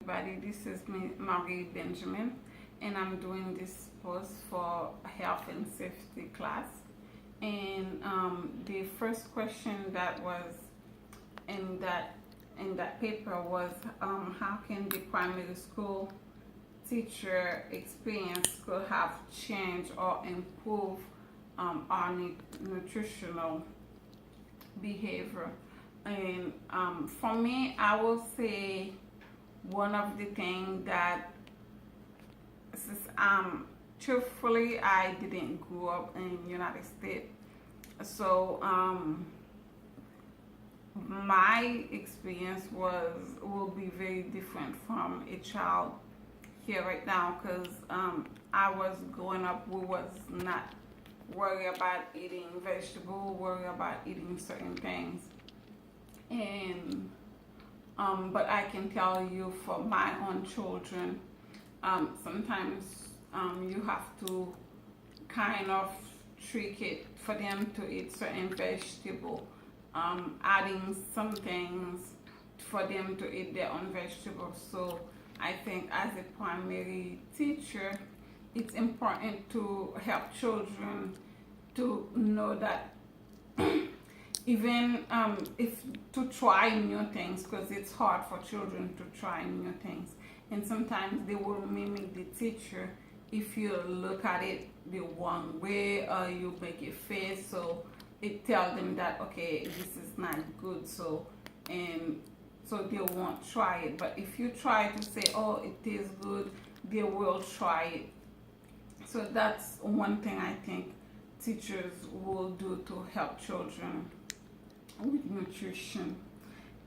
Everybody, this is me, Marie Benjamin, and I'm doing this post for health and safety class. And the first question that was in that paper was, how can the primary school teacher experience could have changed or improved our nutritional behavior? And for me, I will say one of the things that, since truthfully I didn't grow up in United States, so my experience will be very different from a child here right now, because I was growing up, we was not worried about eating vegetable, worried about eating certain things. And but I can tell you, for my own children, sometimes you have to kind of trick it for them to eat certain vegetable, adding some things for them to eat their own vegetables. So I think as a primary teacher, it's important to help children to know that even if to try new things, because it's hard for children to try new things, and sometimes they will mimic the teacher if you look at it the wrong way or you make a face, so it tells them that okay, this is not good, so they won't try it. But if you try to say, oh, it tastes good, they will try it. So that's one thing I think teachers will do to help children with nutrition.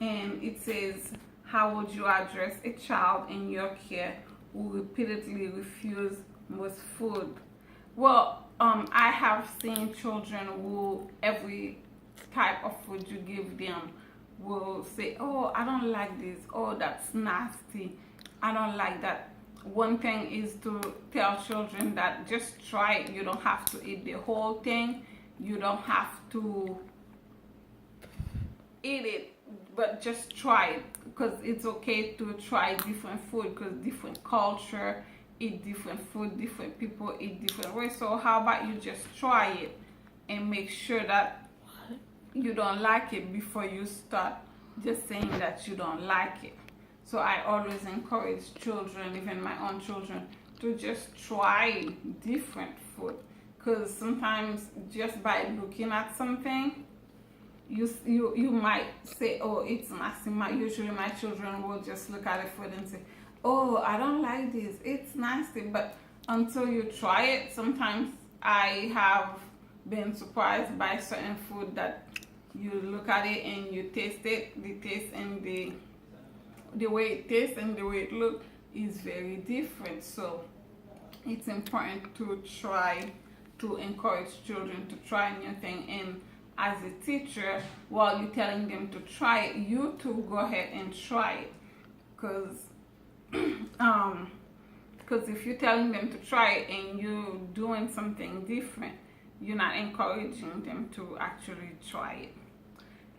And it says, how would you address a child in your care who repeatedly refuse most food? Well, I have seen children who every type of food you give them will say, oh, I don't like this, oh, that's nasty, I don't like that. One thing is to tell children that just try it. You don't have to eat the whole thing, you don't have to eat it, but just try it, because it's okay to try different food, because different culture eat different food, different people eat different ways. So how about you just try it and make sure that you don't like it before you start just saying that you don't like it. So I always encourage children, even my own children, to just try different food, because sometimes just by looking at something, you might say, oh, it's nasty. Usually my children will just look at the food and say, oh, I don't like this, it's nasty. But until you try it, sometimes I have been surprised by certain food that you look at it and you taste it, the taste and the way it tastes and the way it looks is very different. So it's important to try, to encourage children to try new things. And as a teacher, while you're telling them to try it, you too go ahead and try it, because if you're telling them to try it and you're doing something different, you're not encouraging them to actually try it.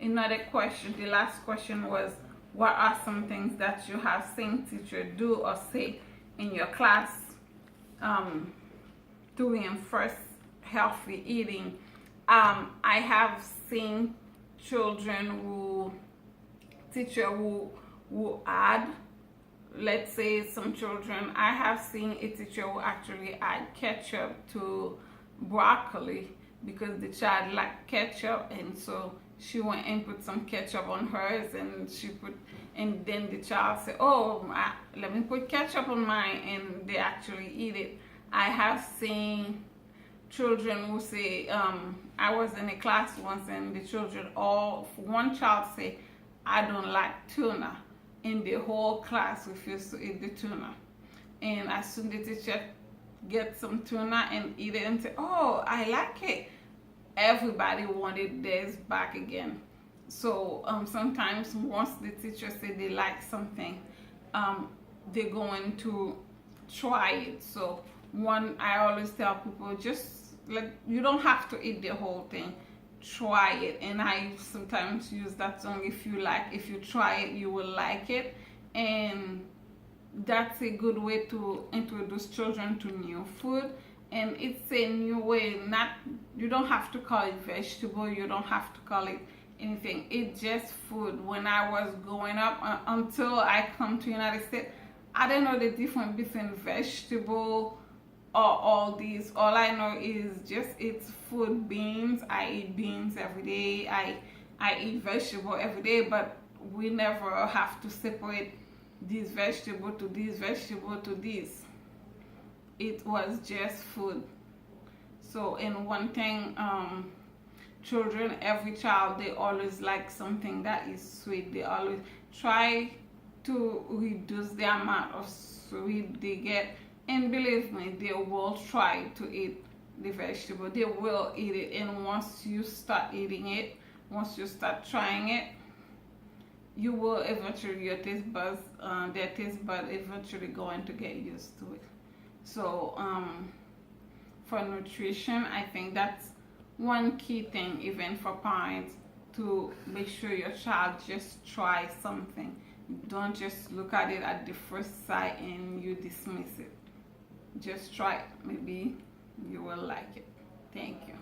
Another question, the last question was, what are some things that you have seen teachers do or say in your class to reinforce healthy eating? I have seen teacher who add, let's say some children, I have seen a teacher who actually add ketchup to broccoli because the child liked ketchup, and so she went and put some ketchup on hers, and then the child said, oh, let me put ketchup on mine, and they actually eat it. I have seen children who say, I was in a class once and the children, one child say, I don't like tuna, and the whole class refused to eat the tuna. And as soon as the teacher get some tuna and eat it and say, oh, I like it, everybody wanted theirs back again. So sometimes once the teacher say they like something, they're going to try it. So I always tell people, just like, you don't have to eat the whole thing, try it. And I sometimes use that song, if you try it, you will like it. And that's a good way to introduce children to new food. And it's a new way. Not, you don't have to call it vegetable, you don't have to call it anything, it's just food. When I was growing up, until I come to United States, I didn't know the difference between vegetable or all these. All I know is just it's food. Beans, I eat beans every day, I eat vegetable every day, but we never have to separate this vegetable to this vegetable to this. It was just food. So, and one thing, children, every child, they always like something that is sweet. They always try to reduce the amount of sweet they get, and believe me, they will try to eat the vegetable. They will eat it, and once you start eating it, once you start trying it, you will eventually, your taste buds, their taste bud eventually going to get used to it. So for nutrition, I think that's one key thing, even for parents, to make sure your child just try something. Don't just look at it at the first sight and you dismiss it. Just try it. Maybe you will like it. Thank you.